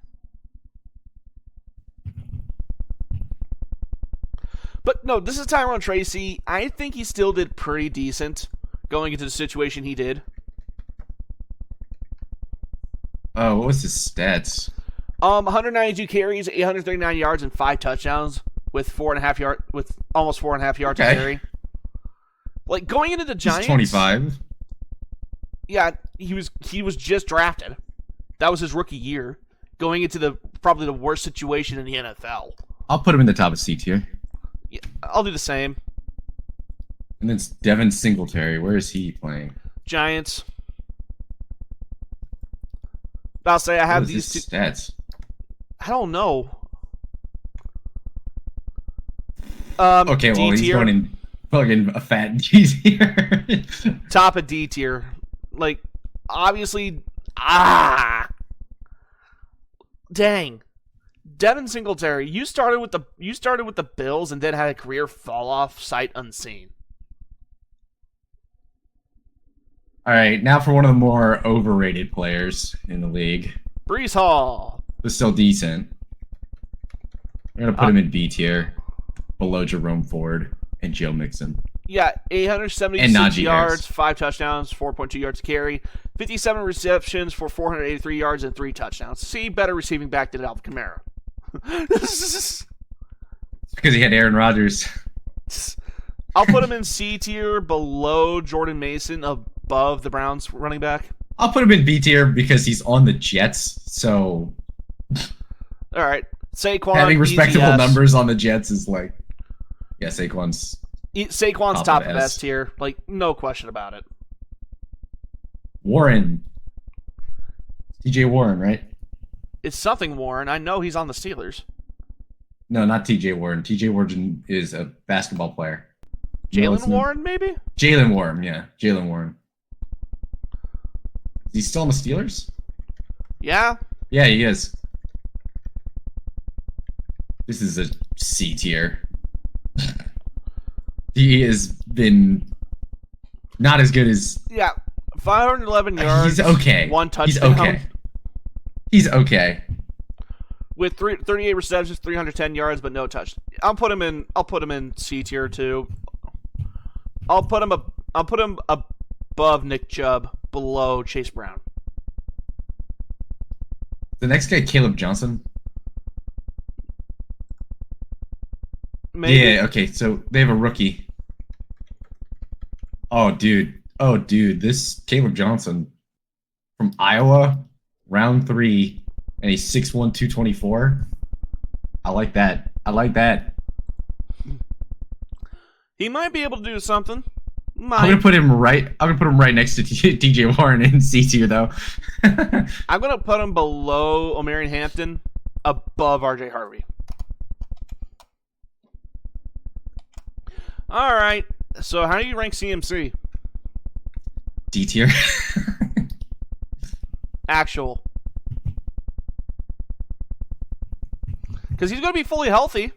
But no, this is Tyrone Tracy. I think he still did pretty decent going into the situation he did. Oh, what was his stats? 192 carries, 839 yards, and 5 touchdowns with almost 4.5 yards a carry. Like going into the Giants, he's 25. Yeah, he was just drafted. That was his rookie year. going into probably the worst situation in the NFL. I'll put him in the top of C tier. Yeah, I'll do the same. And then it's Devin Singletary. Where is he playing? Giants. I'll say I have What is these his two. stats. I don't know. Okay, well, he's going in fucking a fat D tier. Top of D tier. Like, obviously, dang. Devin Singletary, you started with the Bills and then had a career fall off sight unseen. All right, now for one of the more overrated players in the league. Brees Hall. But still decent. We're gonna put him in B tier, below Jerome Ford and Joe Mixon. Yeah, 876 And Najee yards, Harris. 5 touchdowns, 4.2 yards to carry, 57 receptions for 483 yards and 3 touchdowns. See, better receiving back than Alvin Kamara. It's because he had Aaron Rodgers. I'll put him in C tier, below Jordan Mason, above the Browns running back. I'll put him in B tier because he's on the Jets. So All right, Saquon. having respectable easy S. numbers on the Jets is like, yeah, Saquon's Saquon's Top top of of S. S tier, like no question about it. Warren. TJ Warren, right? It's something Warren. I know he's on the Steelers. No, not TJ Warren. TJ Warren is a basketball player. No, it's Jalen not. Warren, maybe? Jalen Warren, yeah. Jalen Warren. Is he still on the Steelers? Yeah. Yeah, he is. This is a C tier. He has been not as good as... Yeah. 511 yards. He's okay. 1 touchdown. He's okay. He's okay. With 38 receptions, 310 yards, but no touch. I'll put him in C tier too. I'll put him above Nick Chubb, below Chase Brown. The next guy, Caleb Johnson. Maybe. Yeah, okay, so they have a rookie. Oh, dude. This Caleb Johnson from Iowa, round 3, and he's 6'1", 224. I like that. He might be able to do something. I'm gonna put him right next to DJ Warren in C tier though. I'm gonna put him below Omarion Hampton, above RJ Harvey. All right. So how do you rank CMC? D tier. Actual. Because he's gonna be fully healthy.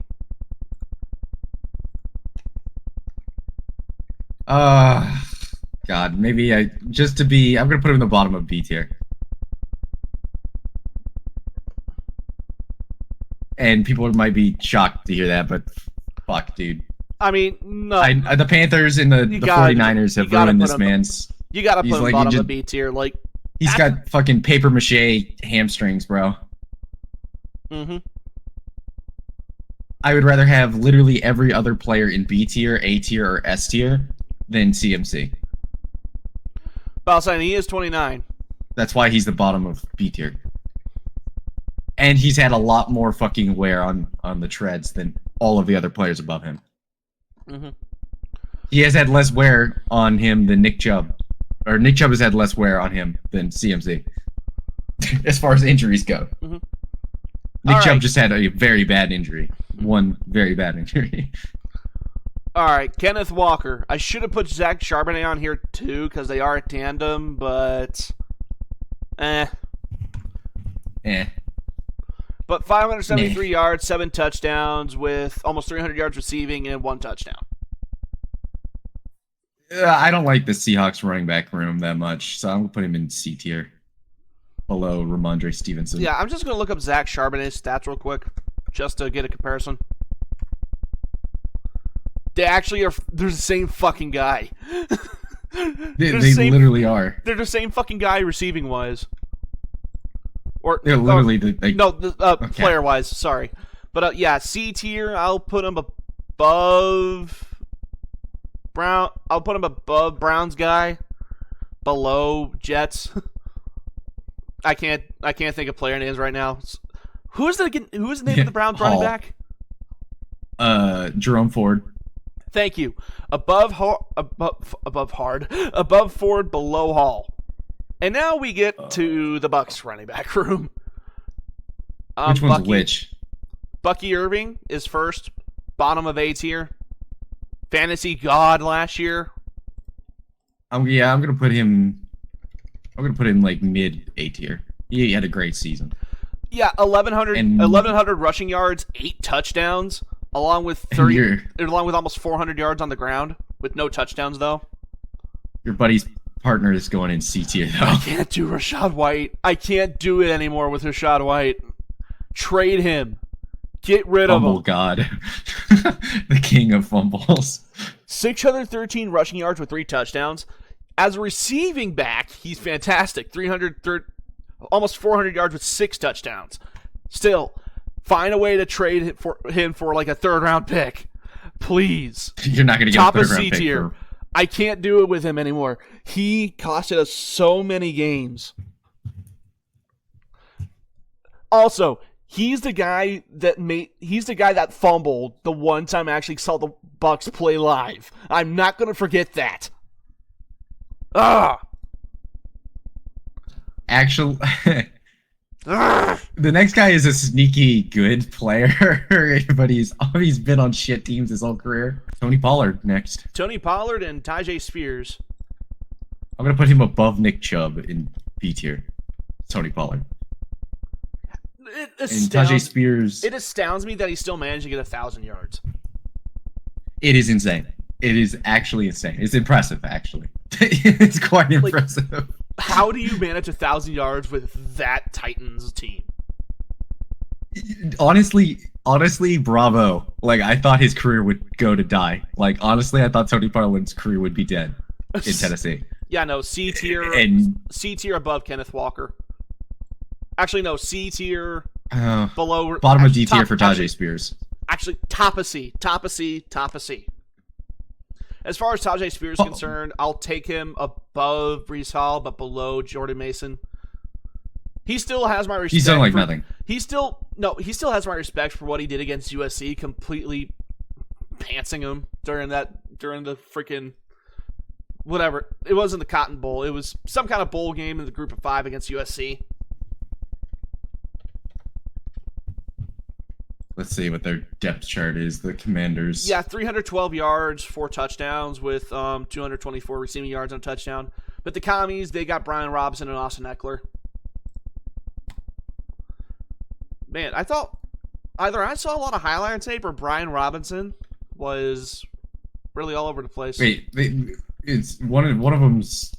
God, maybe I'm gonna put him in the bottom of B tier. And people might be shocked to hear that, but fuck, dude. I mean, no. The Panthers and the 49ers have ruined this man's. You gotta put he's him like- bottom he of B tier. Like, He's got fucking paper mache hamstrings, bro. mm-hmm. I would rather have literally every other player in B tier, A tier, or S tier than CMC. But I was saying he is 29. That's why he's the bottom of B tier. And he's had a lot more fucking wear on the treads than all of the other players above him. Mm-hmm. He has had less wear on him than Nick Chubb. Or Nick Chubb has had less wear on him than CMC. As far as injuries go. Mm-hmm. Nick All Chubb right. just had a very bad injury. One very bad injury. All right, Kenneth Walker. I should have put Zach Charbonnet on here too because they are a tandem, but Eh. But 573 yards, 7 touchdowns with almost 300 yards receiving and 1 touchdown. I don't like the Seahawks running back room that much, so I'm going to put him in C tier. Below Ramondre Stevenson. Yeah, I'm just going to look up Zach Charbonnet's stats real quick just to get a comparison. They actually are. They're the same fucking guy. They literally are. They're the same fucking guy receiving wise. Or They're literally player wise. Sorry, but yeah, C tier. I'll put him above Brown. I'll put him above Browns guy, below Jets. I can't think of player names right now. Who's the name of the Browns running back? Jerome Ford. Thank you. Above Ford, below Hall. And now we get to the Bucs running back room. Which one's which? Bucky Irving is first, bottom of A tier. Fantasy god last year. I'm gonna put him like mid A tier. He had a great season. Yeah, 1,100 rushing yards, 8 touchdowns, along with almost 400 yards on the ground, with no touchdowns though. Your buddy's partner is going in C tier though. I can't do Rachaad White. I can't do it anymore with Rachaad White. Trade him. Get rid of him. Fumble god. The king of fumbles. 613 rushing yards with 3 touchdowns. As a receiving back, he's fantastic. Almost 400 yards with 6 touchdowns. Still, find a way to trade him for like a 3rd-round pick. Please. You're not going to get Top a of 3rd-round C pick. tier. I can't do it with him anymore. He costed us so many games. Also, he's the guy that fumbled the one time I actually saw the Bucs play live. I'm not going to forget that. Actually, the next guy is a sneaky good player, but he's been on shit teams his whole career. Tony Pollard next. Tony Pollard and Tyjae Spears. I'm gonna put him above Nick Chubb in B tier. Tony Pollard. And Tyjae Spears. It astounds me that he still managed to get 1,000 yards. It is insane. It is actually insane. It's impressive, actually. It's quite impressive. How do you manage 1,000 yards with that Titans team? Honestly, bravo. Like, I thought his career would go to die. Like, honestly, I thought Tony Pollard's career would be dead in Tennessee. Yeah, no, C tier above Kenneth Walker. Actually, no, C tier below. Bottom of D tier for Tyjae Spears. Actually, top of C. As far as Tyjae Spears is concerned, I'll take him above Breece Hall, but below Jordan Mason. He still has my respect. He's done like nothing. He still has my respect for what he did against USC, completely pantsing him during the freaking whatever. It wasn't the Cotton Bowl. It was some kind of bowl game in the group of 5 against USC. Let's see what their depth chart is. The Commanders. Yeah, 312 yards, 4 touchdowns with 224 receiving yards on a touchdown. But the Commies, they got Brian Robinson and Austin Eckler. Man, I thought either I saw a lot of highlight tape or Brian Robinson was really all over the place. Wait, it's one of them's.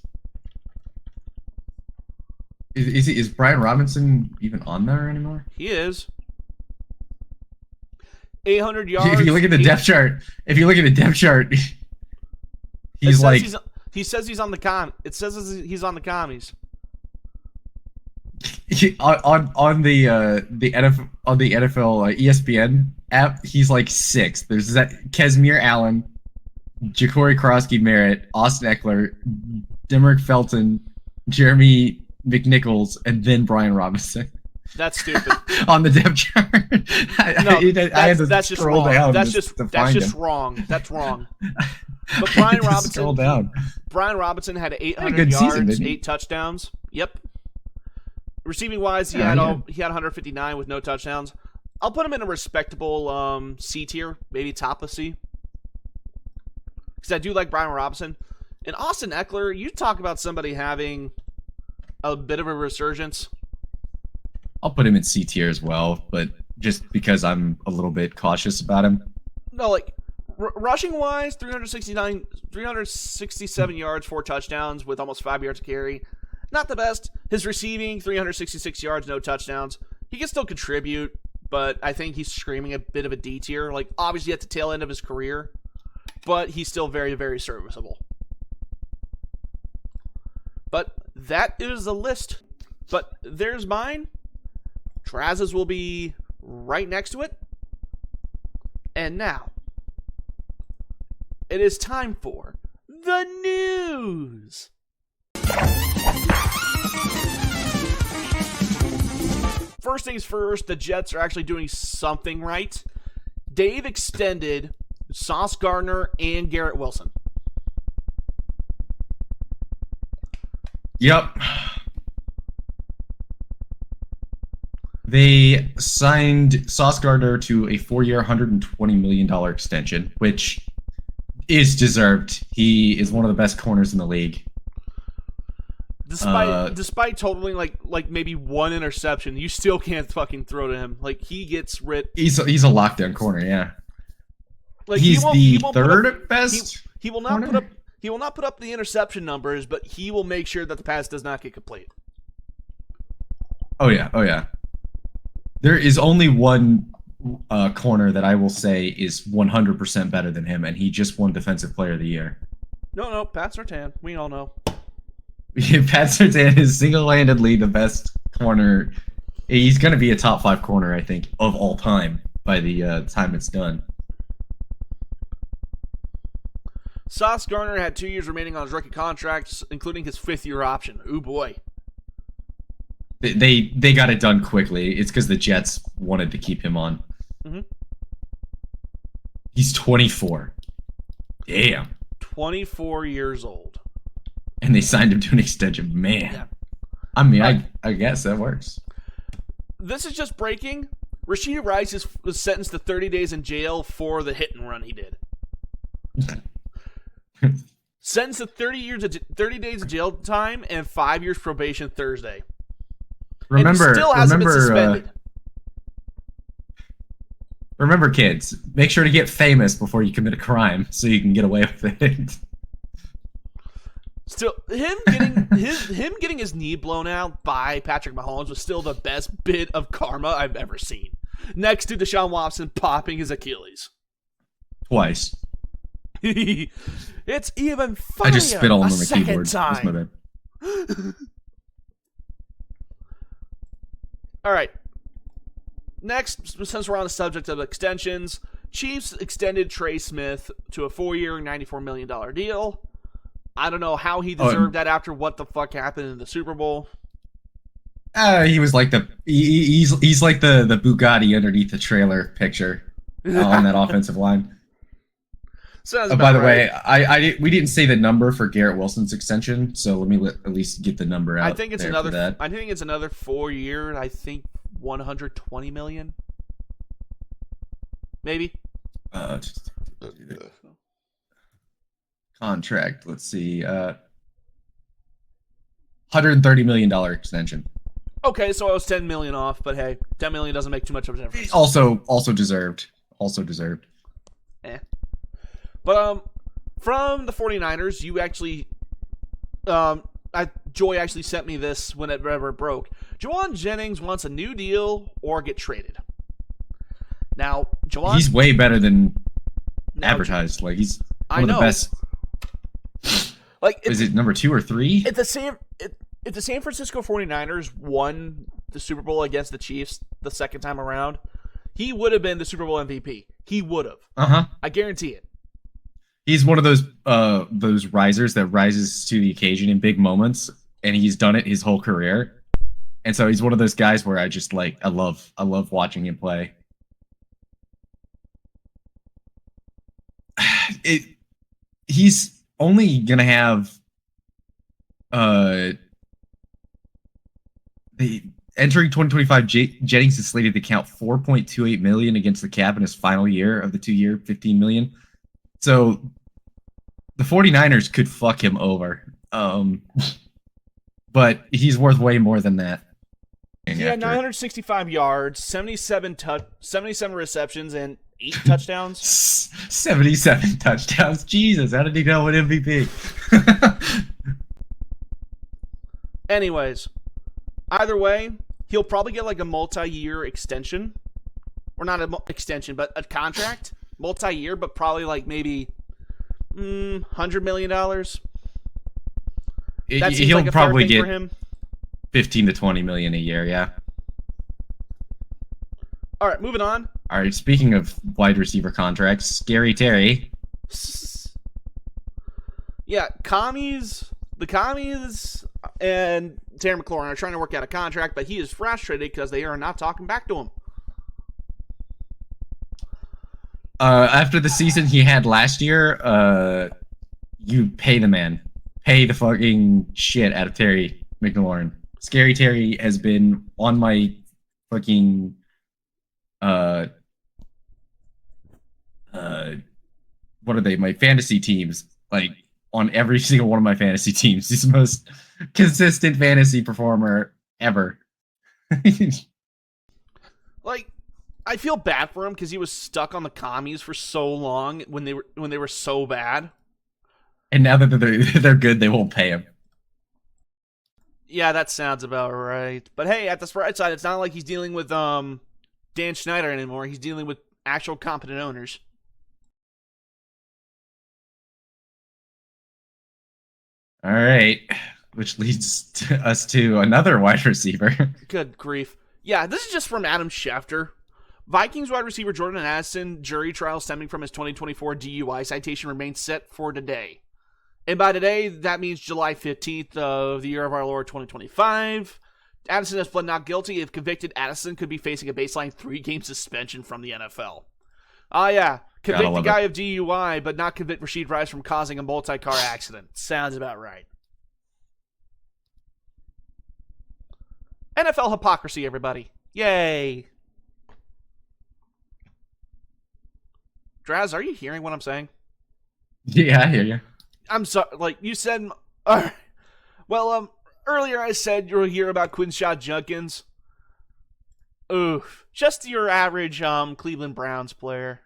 Is Brian Robinson even on there anymore? He is. 800 yards. If you look at the depth chart, he's like. He says he's on the It says he's on the commies. On the NFL ESPN app, he's like 6th. There's that Kesmir Allen, Ja'Cory Krosky-Merritt, Austin Eckler, Demerick Felton, Jeremy McNichols, and then Brian Robinson. That's stupid. On the depth chart. That's just wrong. That's just wrong. That's wrong. But Brian Robinson had 800 yards, 8 touchdowns. Yep. Receiving wise, he had 159 with no touchdowns. I'll put him in a respectable C tier, maybe top of C. Because I do like Brian Robinson. And Austin Eckler, you talk about somebody having a bit of a resurgence. I'll put him in C tier as well, but just because I'm a little bit cautious about him. No, like rushing wise, 367 yards, 4 touchdowns with almost 5 yards to carry. Not the best. His receiving, 366 yards, no touchdowns. He can still contribute, but I think he's screaming a bit of a D tier. Like, obviously at the tail end of his career, but he's still very, very serviceable. But that is the list. But there's mine. Traz's will be right next to it. And now, it is time for the news. first things first, the Jets are actually doing something right. They've extended Sauce Gardner and Garrett Wilson. Yep. They signed Sauce Gardner to a 4-year, $120 million extension, which is deserved. He is one of the best corners in the league. Despite totaling like maybe one interception, you still can't fucking throw to him. Like, he gets rid. He's a lockdown corner, yeah. Like, he's the third best. He will not put up. He will not put up the interception numbers, but he will make sure that the pass does not get complete. Oh yeah. There is only one corner that I will say is 100% better than him, and he just won Defensive Player of the Year. No, Pat Surtain. We all know. Pat Surtain is single-handedly the best corner. He's going to be a top 5 corner, I think, of all time by the time it's done. Sauce Gardner had 2 years remaining on his rookie contract, including his 5th-year option. Ooh, boy. They got it done quickly. It's because the Jets wanted to keep him on. Mm-hmm. He's 24. Damn. 24 years old. And they signed him to an extension. Man. Yeah. I mean, I guess that works. This is just breaking. Rashee Rice was sentenced to 30 days in jail for the hit and run he did. Sentenced to 30 days of jail time and 5 years probation Thursday. Remember, and still hasn't been suspended. Remember, kids, make sure to get famous before you commit a crime so you can get away with it. Still, him getting his knee blown out by Patrick Mahomes was still the best bit of karma I've ever seen. Next to Deshaun Watson popping his Achilles. Twice. It's even funnier. I just spit all over my second keyboard. time. That's my bad. All right. Next, since we're on the subject of extensions, Chiefs extended Trey Smith to a 4-year, $94 million deal. I don't know how he deserved that after what the fuck happened in the Super Bowl. He was like he's like the Bugatti underneath the trailer picture on that offensive line. By the way, we didn't say the number for Garrett Wilson's extension, so let me at least get the number out. I think it's another 4-year. I think $120 million, maybe. Contract. Let's see. $130 million extension. Okay, so I was $10 million off, but hey, $10 million doesn't make too much of a difference. Also deserved. Eh. But from the 49ers, you actually Joy actually sent me this whenever it broke. Juwan Jennings wants a new deal or get traded. Now, he's way better than advertised. Like, he's one of the best. Like, is it number 2 or 3? If the San Francisco 49ers won the Super Bowl against the Chiefs the second time around, he would have been the Super Bowl MVP. He would have. Uh-huh. I guarantee it. He's one of those risers that rises to the occasion in big moments, and he's done it his whole career. And so he's one of those guys where I just I love watching him play. He's only gonna have the entering 2025. Jennings is slated to count $4.28 million against the cap in his final year of the 2-year, $15 million. So the 49ers could fuck him over. But he's worth way more than that. He had 965 yards, 77 receptions, and 8 touchdowns. 77 touchdowns. Jesus, how did he go with MVP? Anyways, either way, he'll probably get like a multi-year extension. Or not an extension, but a contract. Multi-year, but probably like maybe $100 million. He'll like probably get 15 to 20 million a year, yeah. All right, moving on. All right, speaking of wide receiver contracts, Scary Terry. Yeah, Commies the Commies and Terry McLaurin are trying to work out a contract, but he is frustrated because they are not talking back to him. After the season he had last year, you pay the man. Pay the fucking shit out of Terry McLaurin. Scary Terry has been on my fucking what are they? My fantasy teams. Like on every single one of my fantasy teams. He's the most consistent fantasy performer ever. Like, I feel bad for him because he was stuck on the Commies for so long when they were so bad. And now that they're good, they won't pay him. Yeah, that sounds about right. But hey, at the bright side, it's not like he's dealing with Dan Schneider anymore. He's dealing with actual competent owners. All right, which leads us to another wide receiver. Good grief. Yeah, this is just from Adam Schefter. Vikings wide receiver Jordan Addison jury trial stemming from his 2024 DUI citation remains set for today. And by today, that means July 15th of the year of our Lord 2025. Addison has pled not guilty. If convicted, Addison could be facing a baseline 3-game suspension from the NFL. Yeah. Convict the guy of DUI, but not convict Rashid Rice from causing a multi-car accident. Sounds about right. NFL hypocrisy, everybody. Yay. Draz, are you hearing what I'm saying? Yeah, I hear you. I'm sorry, like you said. Well, earlier I said you'll hear about Quinshot Judkins. Oof, just your average Cleveland Browns player.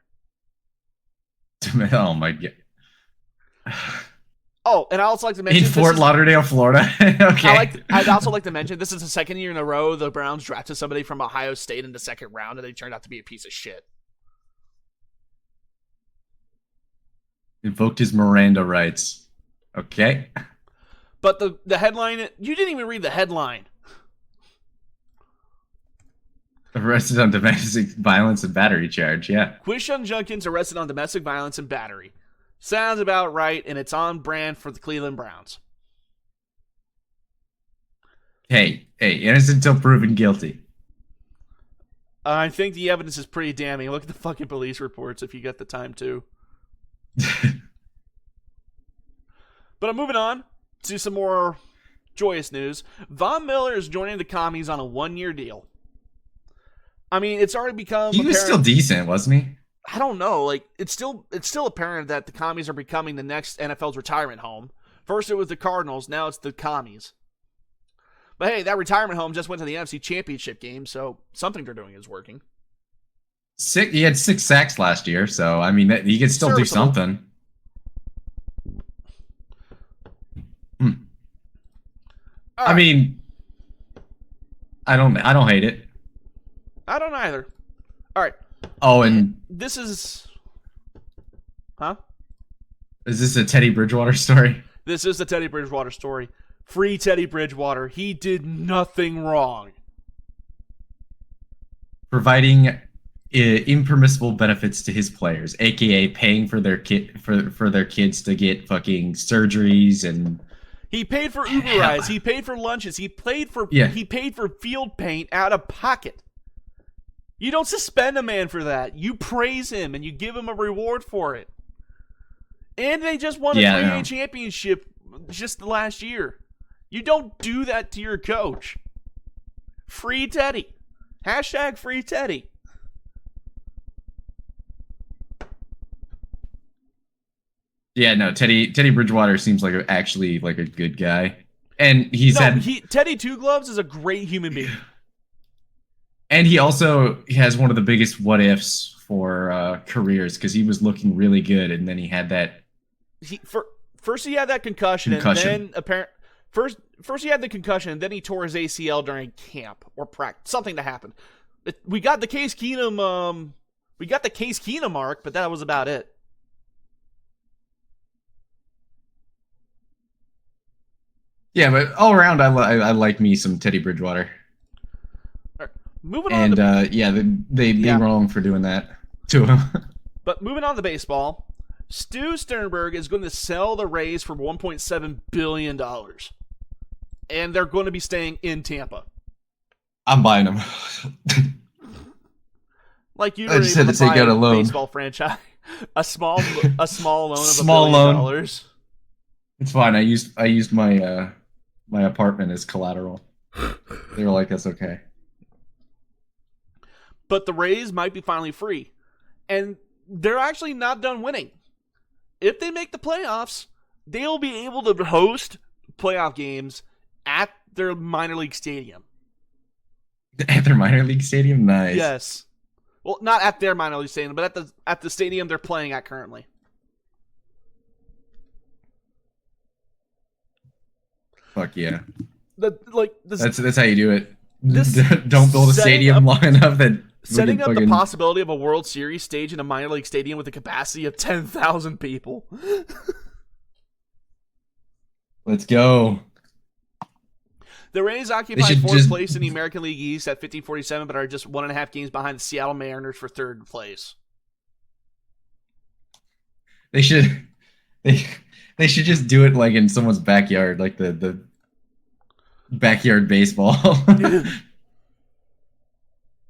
Oh my god. Oh, and I also like to mention in Fort Lauderdale, Florida. Okay. I'd also like to mention this is the second year in a row the Browns drafted somebody from Ohio State in the second round, and they turned out to be a piece of shit. Invoked his Miranda rights. Okay. But the headline, you didn't even read the headline. Arrested on domestic violence and battery charge, yeah. Quinshot Judkins arrested on domestic violence and battery. Sounds about right, and it's on brand for the Cleveland Browns. Hey, innocent until proven guilty. I think the evidence is pretty damning. Look at the fucking police reports if you get the time to. But I'm moving on to some more joyous news. Von Miller is joining the Commies on a 1-year deal. I mean, it's already become He was apparent, still decent, wasn't he? I don't know. Like, it's still apparent that the Commies are becoming the next NFL's retirement home. First it was the Cardinals, now it's the Commies. But hey, that retirement home just went to the NFC Championship game, so something they're doing is working. He had 6 sacks last year, so I mean he could still do something. I mean, I don't hate it. I don't either. All right. Oh, and this is, huh? Is this a Teddy Bridgewater story? This is the Teddy Bridgewater story. Free Teddy Bridgewater. He did nothing wrong. Providing impermissible benefits to his players, aka paying for their for their kids to get fucking surgeries and. He paid for Uber rides. He paid for lunches. He paid for field paint out of pocket. You don't suspend a man for that. You praise him and you give him a reward for it. And they just won a 3A championship just the last year. You don't do that to your coach. Free Teddy. Hashtag free Teddy. Yeah, no, Teddy Bridgewater seems like actually like a good guy, and Teddy Two Gloves is a great human being, and he also has one of the biggest what ifs for careers because he was looking really good, and then he had that. First he had that concussion. And then first he had the concussion, and then he tore his ACL during camp or practice. Something that happened. We got the Case Keenum, arc, but that was about it. Yeah, but all around, I like me some Teddy Bridgewater. All right. Moving on. And they wrong for doing that to him. But moving on to baseball, Stu Sternberg is going to sell the Rays for $1.7 billion. And they're going to be staying in Tampa. I'm buying them. Like you I were just able had to to take buy out a loan. baseball franchise. A small loan of Small $1 loan. billion. It's fine. I used my my apartment as collateral. They were like, that's okay. But the Rays might be finally free. And they're actually not done winning. If they make the playoffs, they'll be able to host playoff games at their minor league stadium. At their minor league stadium? Nice. Yes. Well, not at their minor league stadium, but at the stadium they're playing at currently. Fuck yeah. That's how you do it. This Don't build a stadium long enough that setting up the possibility of a World Series stage in a minor league stadium with a capacity of 10,000 people. Let's go. The Rays occupy fourth place in the American League East at 1547, but are just 1.5 games behind the Seattle Mariners for third place. They should just do it like in someone's backyard, like the backyard baseball.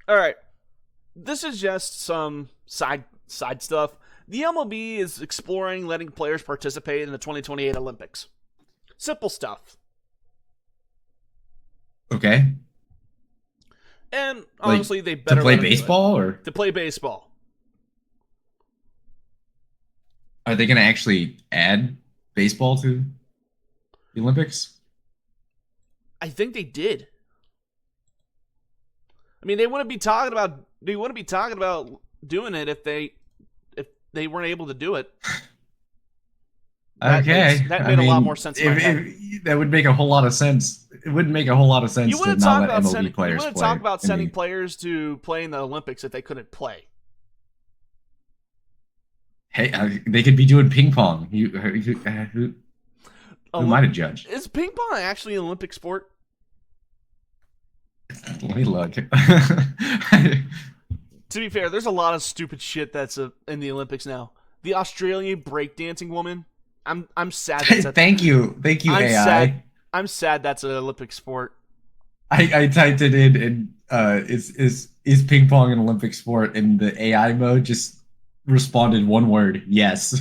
All right. This is just some side stuff. The MLB is exploring letting players participate in the 2028 Olympics. Simple stuff. Okay. And honestly, they better to play let them do it. baseball or to play baseball. Are they going to actually add baseball to the Olympics? I think they did. I mean, they wouldn't be talking about doing it if they weren't able to do it. That made a lot more sense. That would make a whole lot of sense. It wouldn't make a whole lot of sense to not let MLB players play. You wouldn't talk about sending players to play in the Olympics if they couldn't play. Hey, they could be doing ping pong. Who might have judged? Is ping pong actually an Olympic sport? Let me look. To be fair, there's a lot of stupid shit that's in the Olympics now. The Australian breakdancing woman. I'm sad. Thank you, AI. I'm sad that's an Olympic sport. I typed it in and is ping pong an Olympic sport? And the AI mode just responded one word: yes.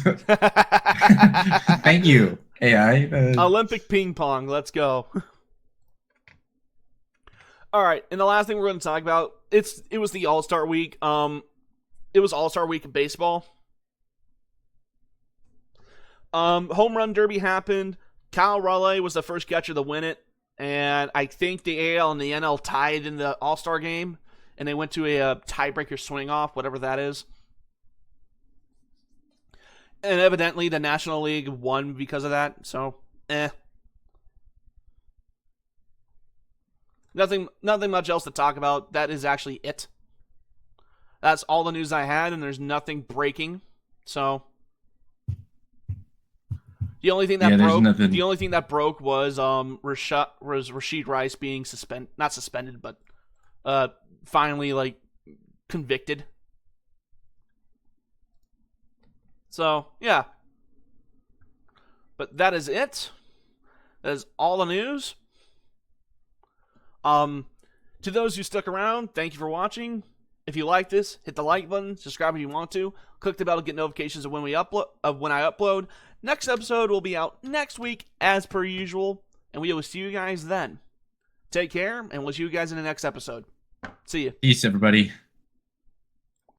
Thank you, AI. Olympic ping pong. Let's go. All right, and the last thing we're going to talk about it was the All-Star Week. It was All-Star Week in baseball. Home Run Derby happened. Kyle Raleigh was the first catcher to win it, and I think the AL and the NL tied in the All-Star game, and they went to a tiebreaker swing-off, whatever that is. And evidently the National League won because of that, so, Nothing much else to talk about. That is actually it. That's all the news I had, and there's nothing breaking, so... The only thing that broke was Rashid Rice being not suspended, but finally convicted. So yeah, but that is it. That is all the news. To those who stuck around, thank you for watching. If you like this, hit the like button, subscribe if you want to, click the bell to get notifications of when I upload. Next episode will be out next week, as per usual, and we will see you guys then. Take care, and we'll see you guys in the next episode. See ya. Peace, everybody.